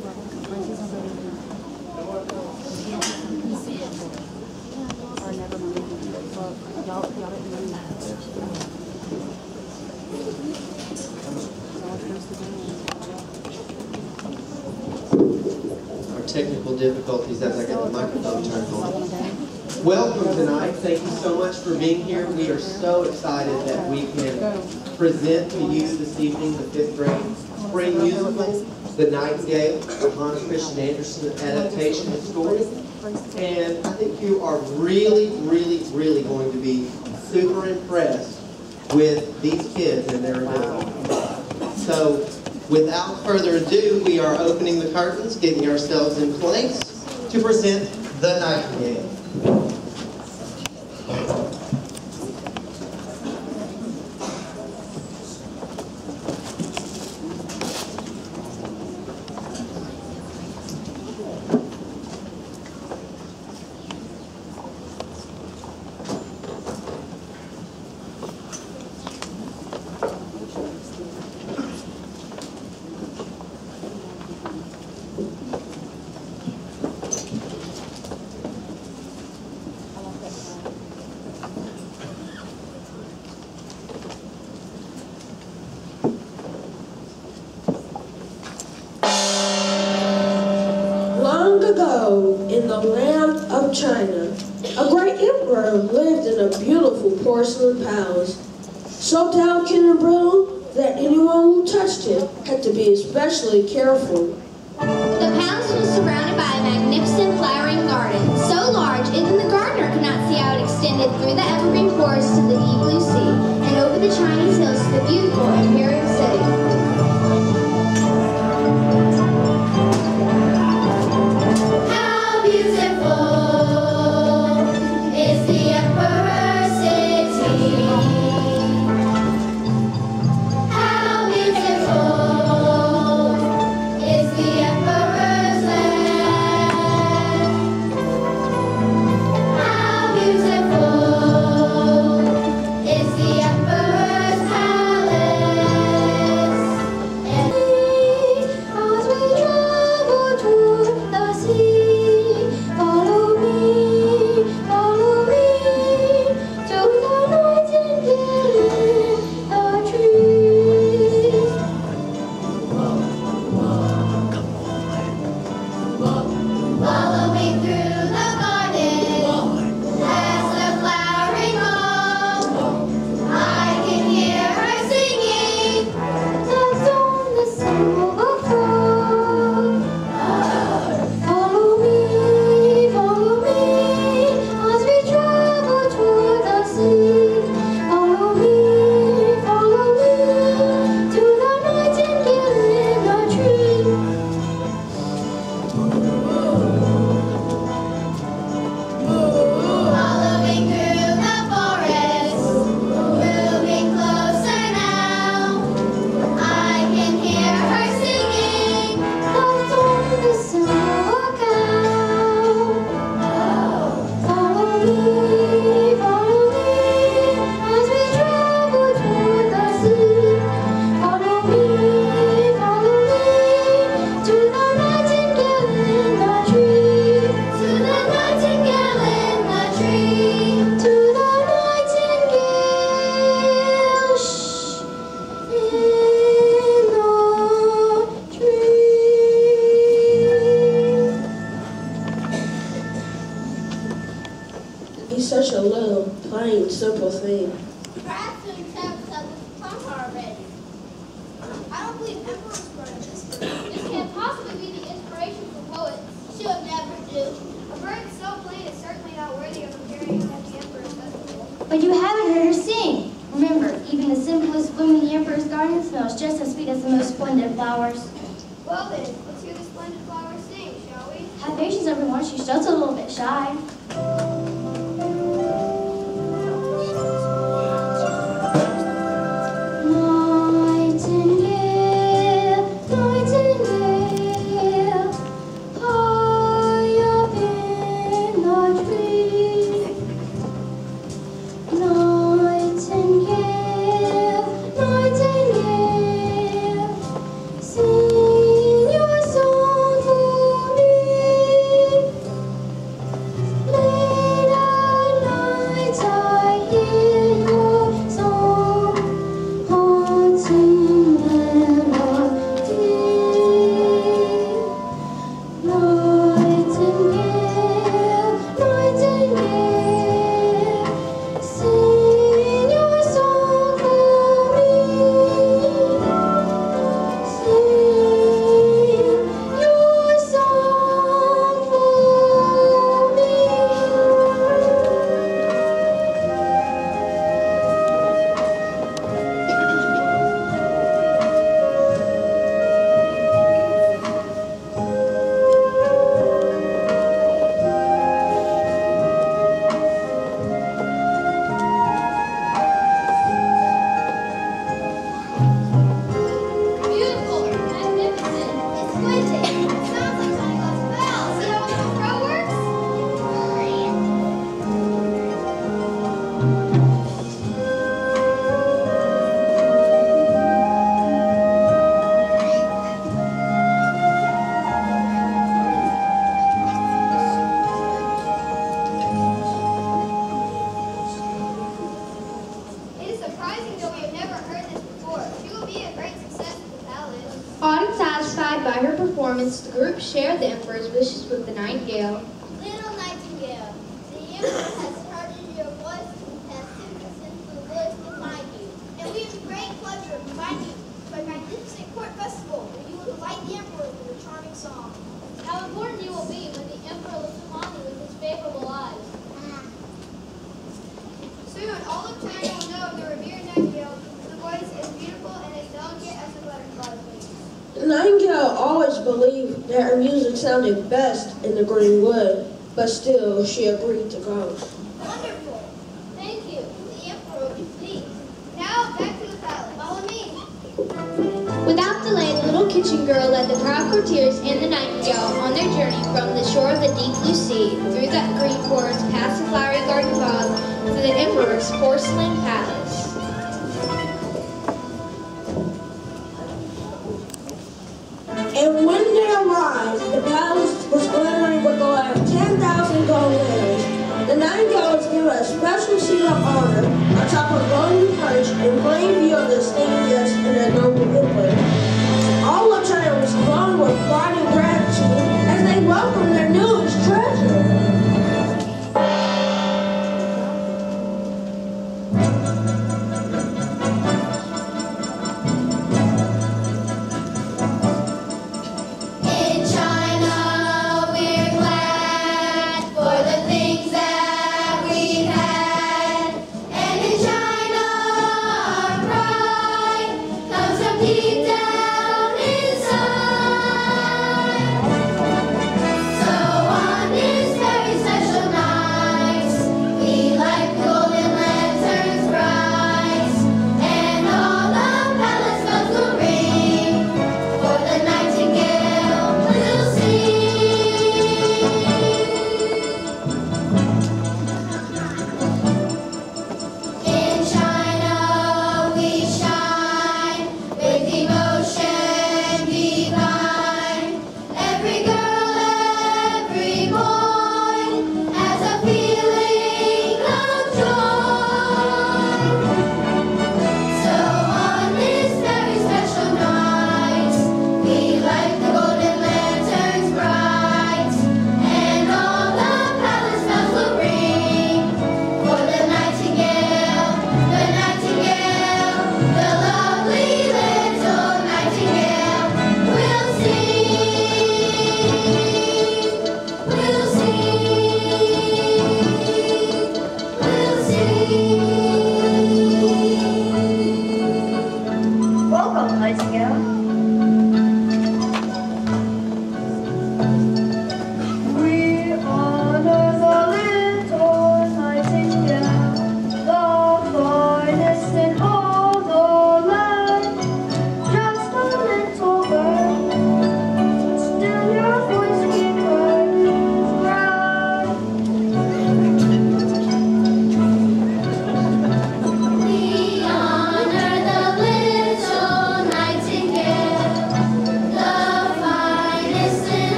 Our technical difficulties as I get the microphone turned on. Welcome tonight. Thank you so much for being here. We are so excited that we can present to you this evening the 5th grade spring musical, The Nightingale, the Hans Christian Andersen adaptation of story. And I think you are really, really, really going to be super impressed with these kids and their ability. So, without further ado, we are opening the curtains, getting ourselves in place to present The Nightingale. In the land of China, a great emperor lived in a beautiful porcelain palace, so delicate and brittle that anyone who touched it had to be especially careful. The palace was surrounded by a magnificent flowering garden, so large even the gardener could not see how it extended through the evergreen forest to the deep blue sea, and over the Chinese hills to the beautiful imperial city. Such a little, plain, simple thing. Perhaps you accept some tongue already. I don't believe Emperor's wrote this. This can't possibly be the inspiration for poets. She would never do. A bird so plain is certainly not worthy of appearing at the Emperor's festival. But you haven't heard her sing. Remember, even the simplest bloom in the Emperor's garden smells just as sweet as the most splendid flowers. Well then, let's hear the splendid flowers sing, shall we? Have patience, everyone. She's just a little bit shy. Sing your song performance, the group shared the Emperor's wishes with the Nightingale. Little Nightingale, the Emperor has heard your voice and has sent us into the woods to find you. And we have the great pleasure of inviting you to a magnificent court festival where you will delight the Emperor with a charming song. How important you will be when the Emperor looks upon you with his favorable eyes. Soon, all of China will know of the revered Nightingale, whose voice is beautiful and as delicate as a butterfly's wings. The Nightingale always believed that her music sounded best in the green wood, but still she agreed to go. Wonderful. Thank you. The Emperor will be pleased. Now, back to the palace. Follow me. Without delay, the little kitchen girl led the proud courtiers and the Nightingale on their journey from the shore of the deep blue sea, through the green forest, past the flowery garden paths, to the Emperor's porcelain palace. And when they arrived, the palace was glittering with the light of 10,000 gold lamps. The Nightingale was given a special seat of honor atop a golden perch in plain view of the esteemed guests and their noble emperor. All of China was glowing with pride and gratitude as they welcomed their newest treasure.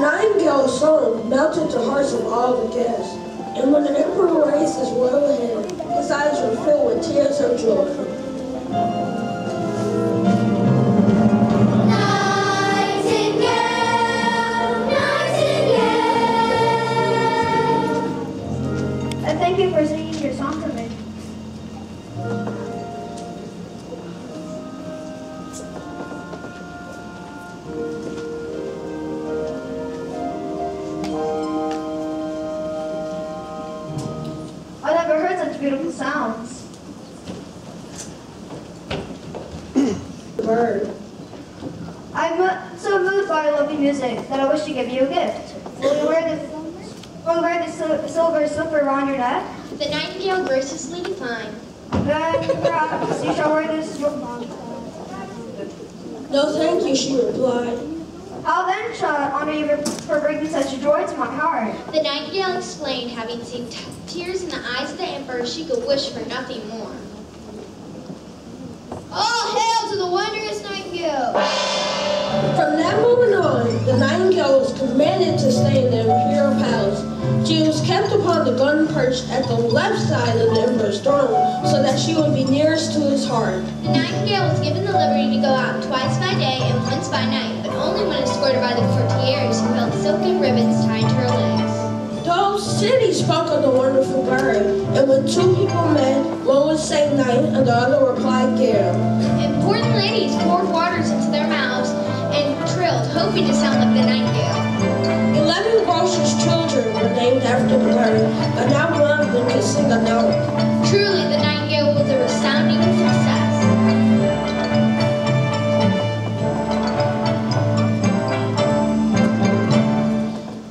Nightingale's song melted the hearts of all the guests, and when the emperor raised his royal head, his eyes were filled with tears of joy. And thank you for singing your song for me. I never heard such beautiful sounds. Bird. music that I wish to give you a gift. Will you wear the silver slipper around your neck? The nightingale graciously declined. Then perhaps you shall wear this. No, thank you, she replied. How then shall I honor you for bringing such joy to my heart? The nightingale explained, having seen tears in the eyes of the emperor, she could wish for nothing more. All hail to the wondrous nightingale! From that moment on, the nightingale was commanded to stay in the imperial palace. She was kept upon the golden perch at the left side of the emperor's throne, so that she would be nearest to his heart. The nightingale was given the liberty to go out twice by day and once by night, but only when escorted by the courtiers who held silken ribbons tied to her legs. The whole city spoke of the wonderful bird, and when two people met, one would say night and the other replied gale. Important ladies poured waters into their mouths and trilled, hoping to sound like the nightingale. 11 grocer's children were named after the bird, but not one of them could sing a note. Truly, the nightingale was a resounding success.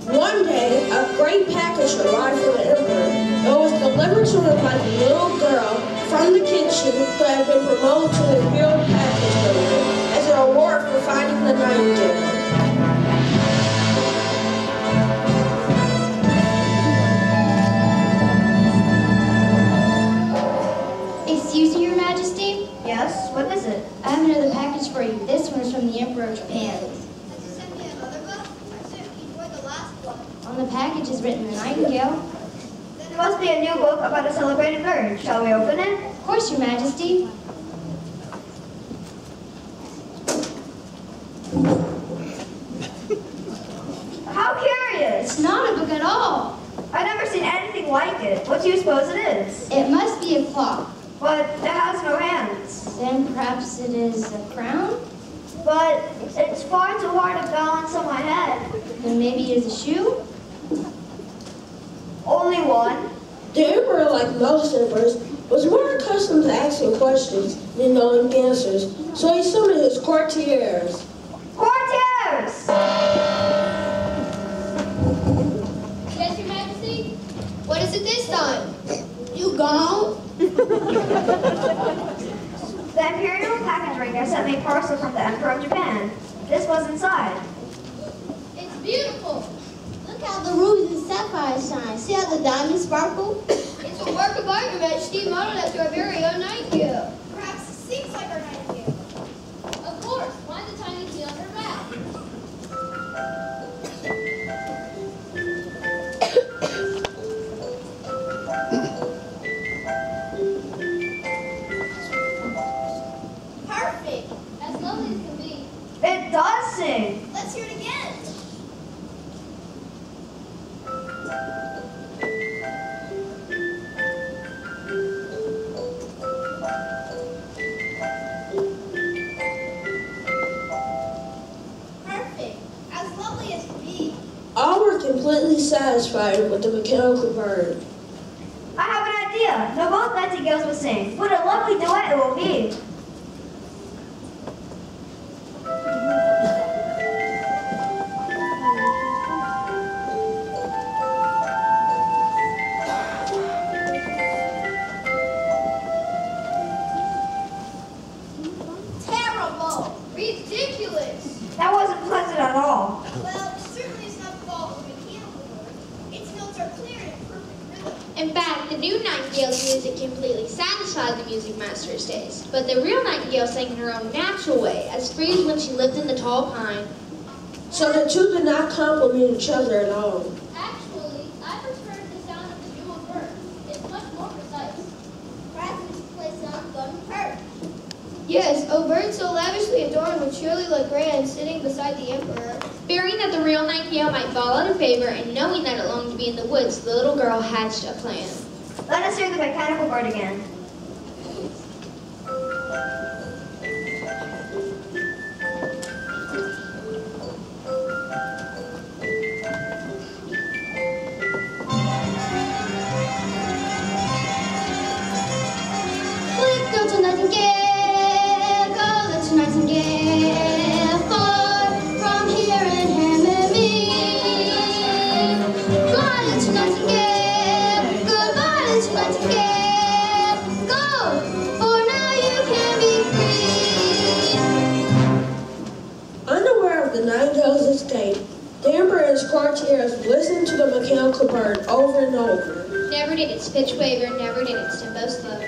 One day, a great package arrived from the emperor. It was delivered to him by the little girl from the kitchen who had been promoted to the imperial package delivery as a reward for finding the nightingale. Excuse me, Your Majesty? Yes, what is it? I have another package for you. This one is from the Emperor of Japan. Did you send me another book? I certainly enjoyed the last one. On the package is written the nightingale. There must be a new book about a celebrated bird. Shall we open it? Of course, Your Majesty. How curious! It's not a book at all. I've never seen anything like it. What do you suppose it is? It must be a clock. But it has no hands. Then perhaps it is a crown? But it's far too hard to balance on my head. Then maybe it is a shoe? Only one. The emperor, like most emperors, was more accustomed to asking questions than knowing the answers, so he summoned his courtiers. Courtiers! Yes, Your Majesty? What is it this time? You gone? The imperial package ringer sent me a parcel from the Emperor of Japan. This was inside. It's beautiful. Look how the rubies and sapphires shine. See how the diamonds sparkle? It's a work of art, Your Majesty, modeled after our very own nightingale. Perhaps it seems like our nightingale. Of course. Why the tiny key on her back? Perfect. As lovely as can be. It does sing. Let's hear it again. Perfect. As lovely as can be. All were completely satisfied with the mechanical bird. I have an idea. No, both nightingales will sing. What a lovely duet it will be. Terrible. Ridiculous. That wasn't pleasant at all. Well, certainly it's not the fault of a mechanical bird. Its notes are clear and in perfect rhythm. In fact, the new nightingale's music completely satisfied the music master's taste. But the real nightingale sang in her own natural way, as free as when she lived in the tall pine. So the two did not complement each other at all. Actually, I prefer the sound of the dual bird. It's much more precise. Perhaps we should play some golden perch. Yes, a bird so lavishly adorned would surely look grand sitting beside the emperor. Fearing that the real nightingale might fall out of favor and knowing that it longed to be in the woods, the little girl hatched a plan. Let us hear the mechanical bird again. Click, little nightingale, go, little nightingale, far from here and mechanical bird over and over. Never did its pitch waver, never did its tempo slow.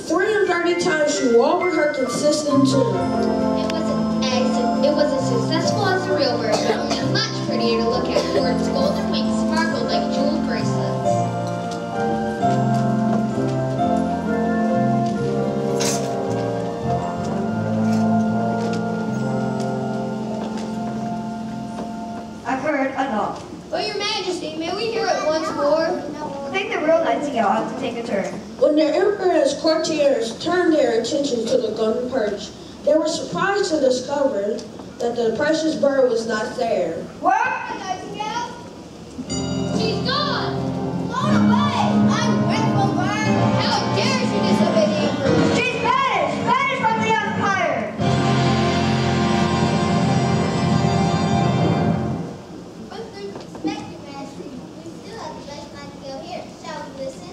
330 times she wove her consistent tune. It was as successful as the real bird, but only much prettier to look at, for its golden wings sparkled like jeweled bracelets. I've heard enough. But Your Majesty, may we hear it once more? I think the real Nightingale ought to take a turn. When the emperor's courtiers turned their attention to the golden perch, they were surprised to discover that the precious bird was not there. What? Nightingale? She's gone! Gone away! Ungrateful bird! How dare she disobey the Emperor? She's vanished! Vanished from the Empire! But there's respect, Your Majesty. We still have the best Nightingale here. Shall we listen?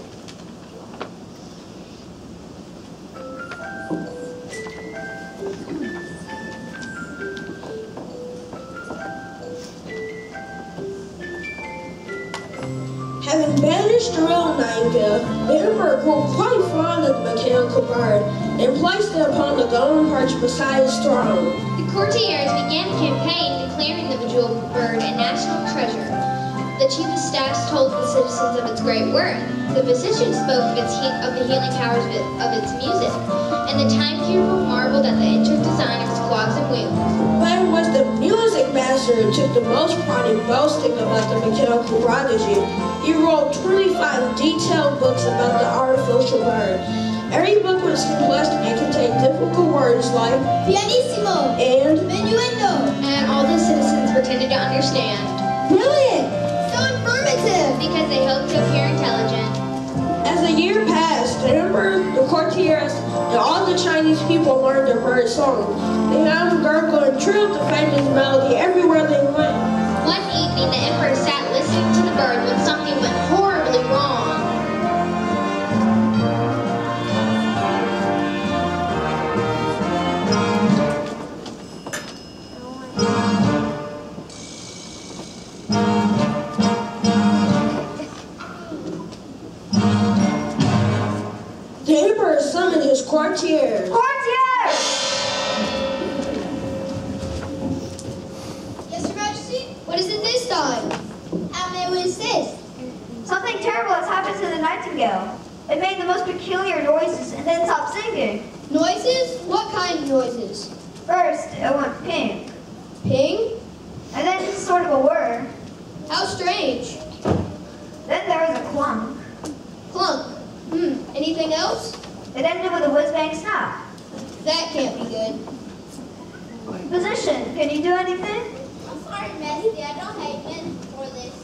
Having banished the real Nightingale, the emperor grew quite fond of the mechanical bird and placed it upon the golden perch beside his throne. The courtiers began a campaign declaring the bejeweled bird a national treasure. The chief of staffs told the citizens of its great worth. The physician spoke of the healing powers of its music, and the timekeeper marveled at the intricate design of its clocks and wheels. But it was the music master who took the most pride in boasting about the mechanical prodigy. He wrote 25 detailed books about the artificial bird. Every book was complex and contained difficult words like Pianissimo! and Menuendo! And all the citizens pretended to understand, Brilliant! So informative! because they hoped to appear intelligent. As the year passed, the emperor, the courtiers, and all the Chinese people learned the bird song. They found gurgle and trilled the famous melody everywhere they went. One evening, the emperor sat listening to the bird when something went horribly wrong. The emperor summoned his courtiers. Courtiers! Yes, Your Majesty? What is it this time? How may we assist? Something terrible has happened to the Nightingale. It made the most peculiar noises and then stopped singing. Noises? What kind of noises? First, it went pink, Ping? and then just sort of a whir. How strange. Then there was a clunk. Clunk. Anything else? It ended with a whiz-bang snap. That can't be good. Physician, can you do anything? I'm sorry, Majesty. I don't have men for this.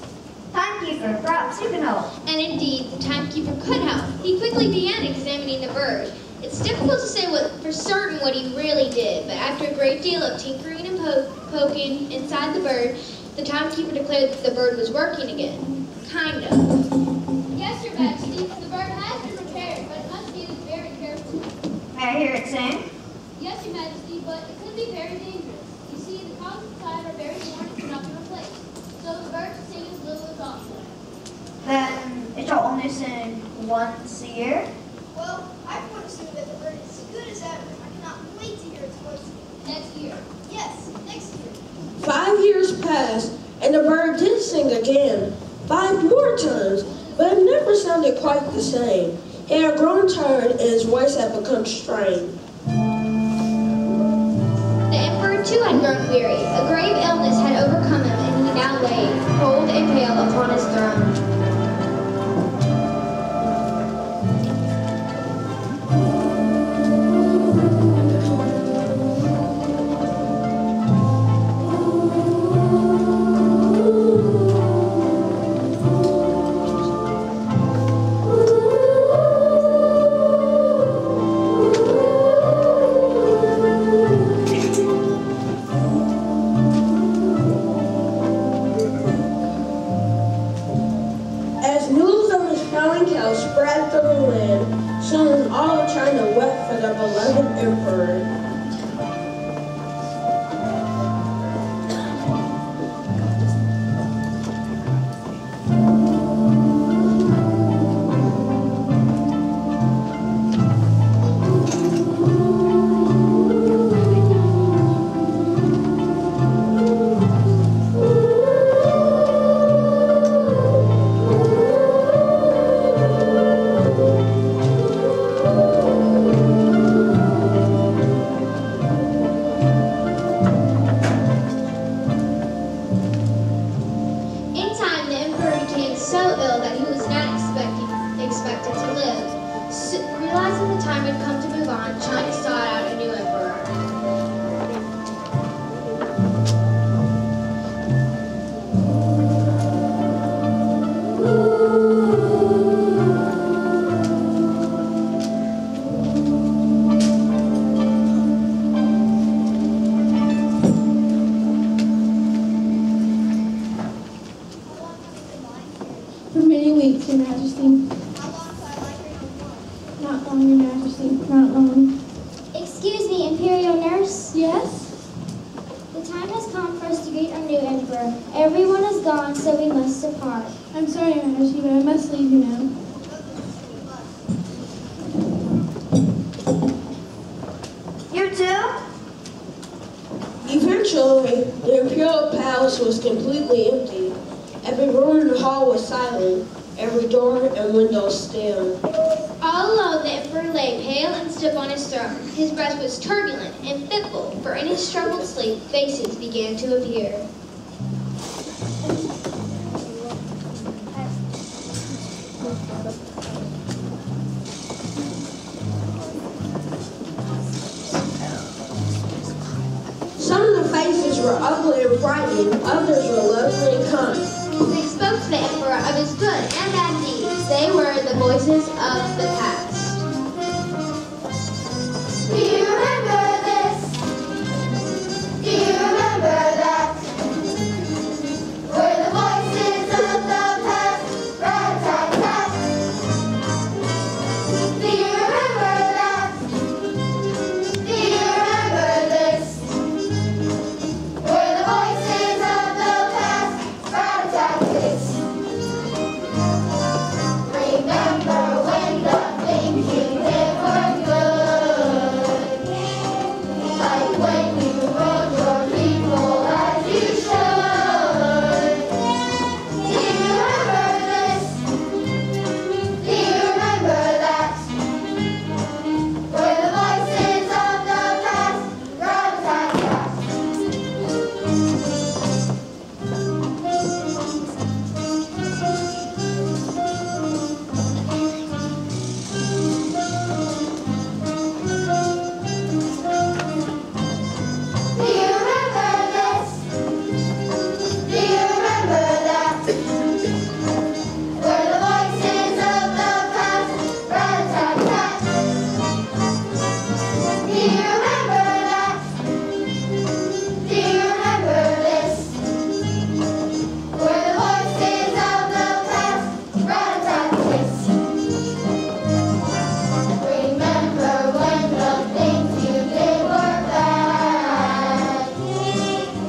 Timekeeper, perhaps you can help. And indeed, the timekeeper could help. He quickly began examining the bird. It's difficult to say for certain what he really did, but after a great deal of tinkering and poking inside the bird, the timekeeper declared that the bird was working again. Kind of. Yes, Your Majesty. The bird has been repaired, but it must be used very carefully. May I hear it sing? Yes, Your Majesty, but it could be very dangerous. You see, the cogs inside are very worn and cannot be replaced. So the bird should sing as little as possible. Then it shall only sing once a year? Well, I would assume that the bird is as good as ever. I cannot wait to hear its voice next year. Yes, next year. 5 years passed, and the bird did sing again, 5 more times, but it never sounded quite the same. He had grown tired, and his voice had become strained. The emperor too had grown weary. A grave illness had overcome him, and he now lay, cold and pale, upon his throne. As news of his falling cow spread through the land, soon all of China wept for their beloved emperor. many weeks, Your Majesty. How long do I like her for? Not long, Your Majesty. Not long. Excuse me, Imperial Nurse. Yes? The time has come for us to greet our new emperor. Everyone is gone, so we must depart. I'm sorry, Your Majesty, but I must leave you now. You too? Eventually, the Imperial Palace was completely empty. Every room in the hall was silent, every door and window still. All alone, the emperor lay pale and stiff on his throne. His breath was turbulent and fitful, for in his troubled sleep, faces began to appear. Some of the faces were ugly and frightening, others were lovely and kind. They spoke to the emperor of his good and bad deeds. They were the voices of the past. Do you remember this? Do you remember that? We're the voices of the past, rat-tat-tat. Do you remember that? Do you remember this? We're the voices of the past, rat-tat-tat. Remember when the things you did were good, like when you rode your people as you should. Do you remember this? Do you remember that? We're the voices of the past, rat-tat-tat. Do you remember this? Do you remember that? We're the voices of the past, rat-tat-tat. Do you remember that? Do you remember this? We're the voices of the past, rat-tat-tat. Remember when the things you did were bad,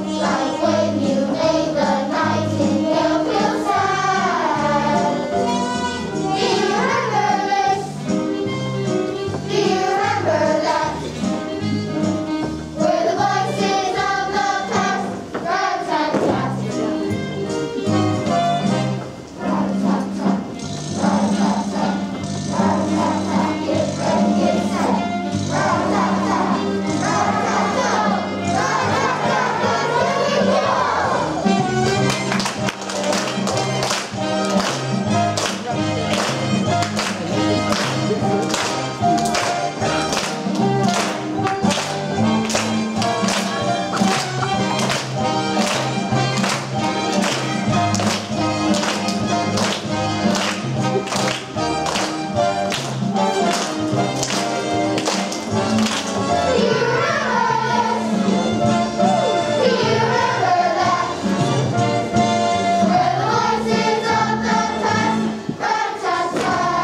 like when you made the Nightingale feel sad. Do you remember this? Do you remember that? We're the voices of the past, rat-tat-tat. Rat-tat-tat, rat-tat-tat, rat-tat-tat, get ready, get set. Rat-tat-tat, rat-tat-tat, rat-tat-tat, here we go! Do you remember this? Do you remember that? We're the voices of the past, rat-tat-tat.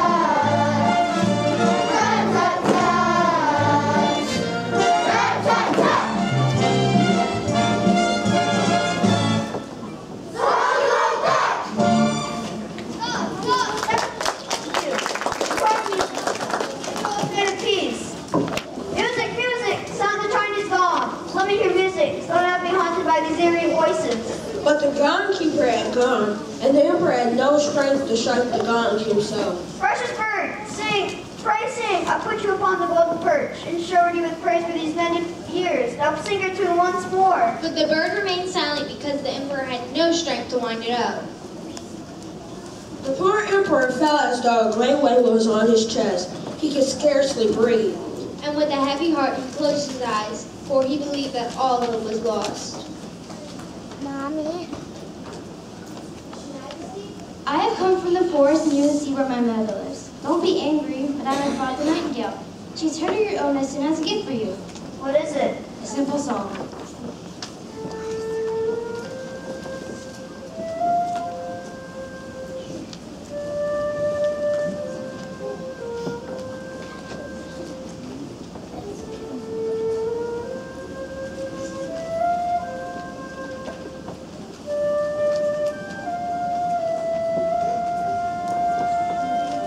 Rat-tat-tat. Rat-tat-tat. Something like that. Bit of peace. Music, music! Sound the Chinese gong. Let me hear music, so I don't have to be haunted by these eerie voices. But the gong keeper had gone, and the emperor had no strength to strike the gong himself. Precious bird, sing, pray sing. I put you upon the golden perch, and showered you with praise for these many years. Now sing your tune once more. But the bird remained silent because the emperor had no strength to wind it up. The poor emperor felt as though a great weight was on his chest. He could scarcely breathe. And with a heavy heart, he closed his eyes, for he believed that all hope was lost. Mommy. I have come from the forest near the sea where my mother lives. Don't be angry, but I have brought the Nightingale. She's heard of your illness and has a gift for you. What is it? A simple song.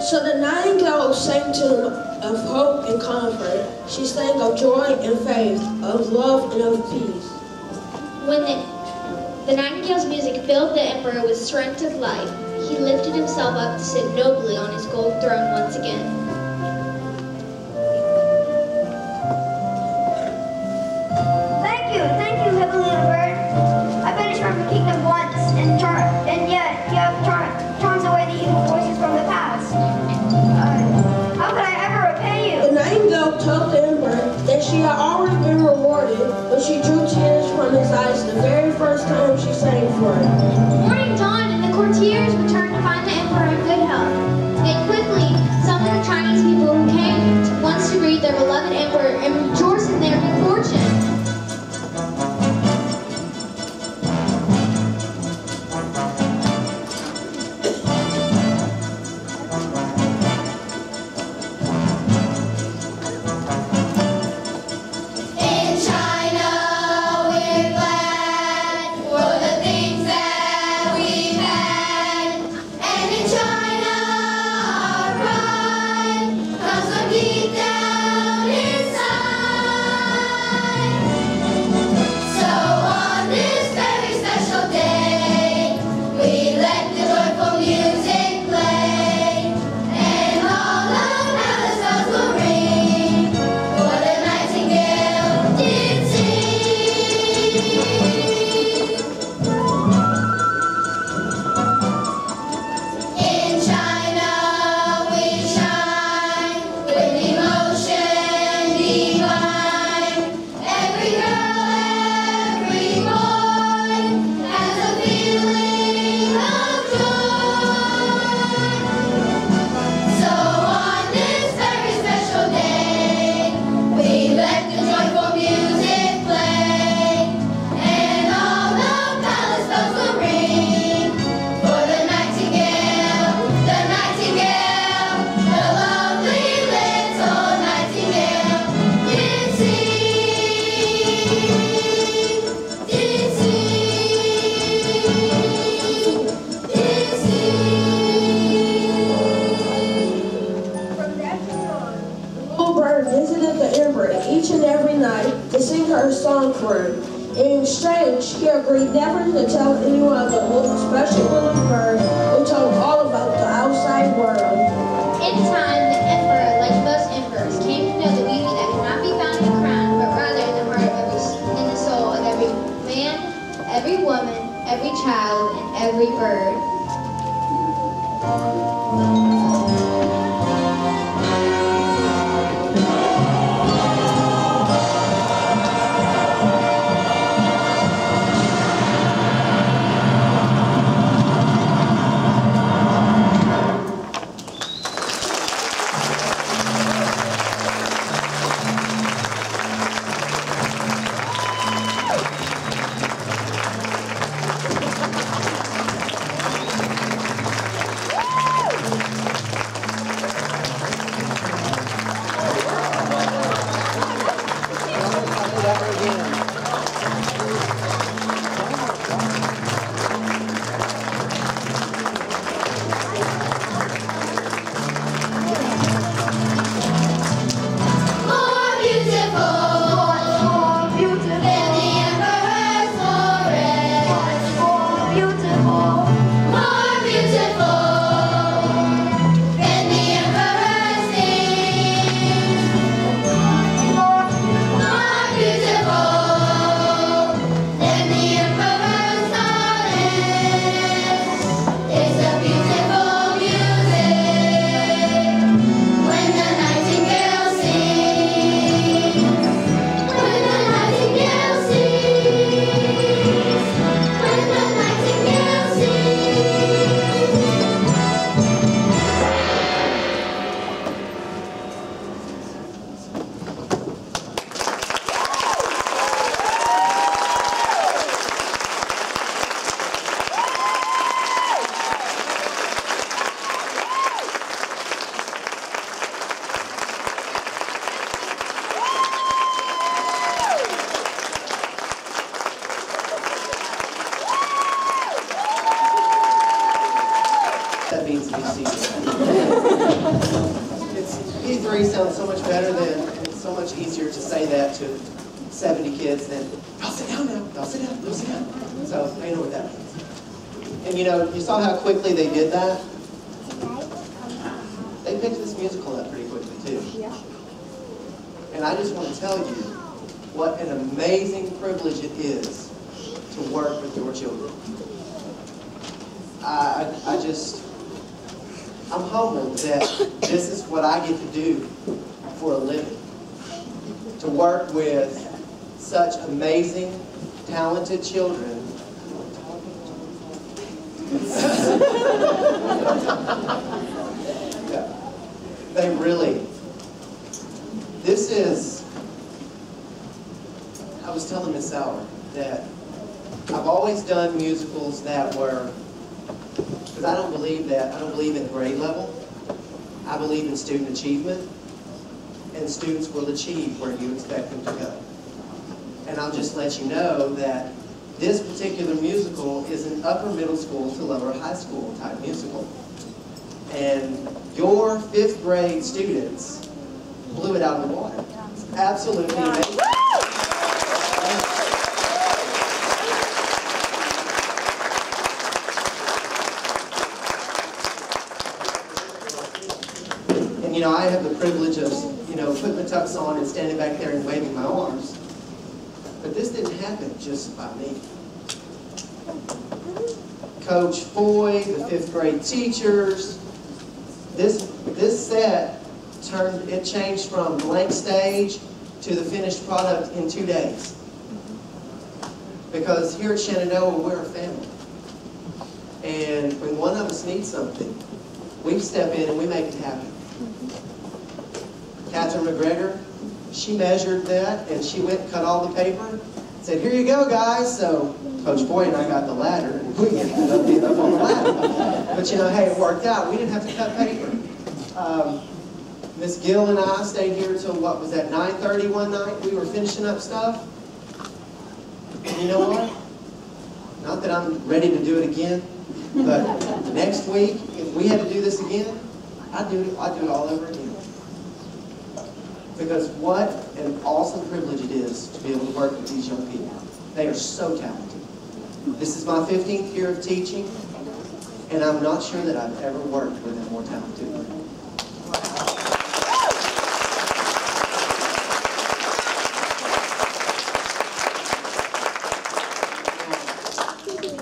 So the nightingale sang to him of hope and comfort. She sang of joy and faith, of love and of peace. When the nightingale's music filled the emperor with strength of life, he lifted himself up to sit nobly on his gold throne once again. Thank you, heavenly little bird. I banished from the kingdom once, and yet you have charmed away the evil forces from the past. How could I ever repay you? The nightingale told the emperor that she had already been rewarded when she drew tears from his eyes the very first time she sang for him. Morning dawned, and the courtiers returned to find the emperor in good health. They quickly summoned the Chinese people who came once to greet their beloved emperor and rejoice in their good fortune. Each and every night to sing her a song for him. In exchange, he agreed never to tell anyone of the little special little bird who told all about the outside world. In time, the emperor, like most emperors, came to know the beauty that cannot be found in a crown, but rather in the heart of in the soul of every man, every woman, every child, and every bird. that means to be seated. P3 sounds so much better than, and it's so much easier to say that to 70 kids than, y'all sit down now, y'all sit down, y'all sit down. So, I know what that means. And you know, you saw how quickly they did that? They picked this musical up pretty quickly too. And I just want to tell you what an amazing privilege it is to work with your children. I'm humbled that this is what I get to do for a living. To work with such amazing, talented children. They really, this is, I was telling Miss Sauer that I've always done musicals that were, because I don't believe in grade level. I believe in student achievement, and students will achieve where you expect them to go. And I'll just let you know that this particular musical is an upper middle school to lower high school type musical. And your 5th grade students blew it out of the water. It's absolutely amazing. And you know, I have the privilege of, you know, putting the tux on and standing back there and waving my arms. But this didn't happen just by me. Coach Foy, the 5th grade teachers, this set changed from blank stage to the finished product in 2 days. Because here at Shenandoah, we're a family. And when one of us needs something, we step in and we make it happen. Catherine McGregor, she measured that and she went and cut all the paper. Said, here you go, guys. So Coach Foy and I got the ladder and we ended up being up on the ladder. But you know, hey, it worked out. We didn't have to cut paper. Miss Gill and I stayed here till, what was that, 9:30 one night? We were finishing up stuff. And you know what? Not that I'm ready to do it again, but next week, if we had to do this again, I'd do it all over again. Because what an awesome privilege it is to be able to work with these young people. They are so talented. This is my 15th year of teaching, and I'm not sure that I've ever worked with a more talented group.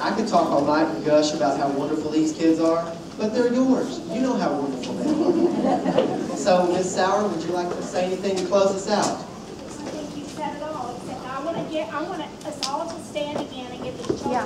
I could talk all night and gush about how wonderful these kids are, but they're yours. You know how wonderful they are. So, Ms. Sauer, would you like to say anything to close us out? I think you said it all, except I want us all to stand again and give these children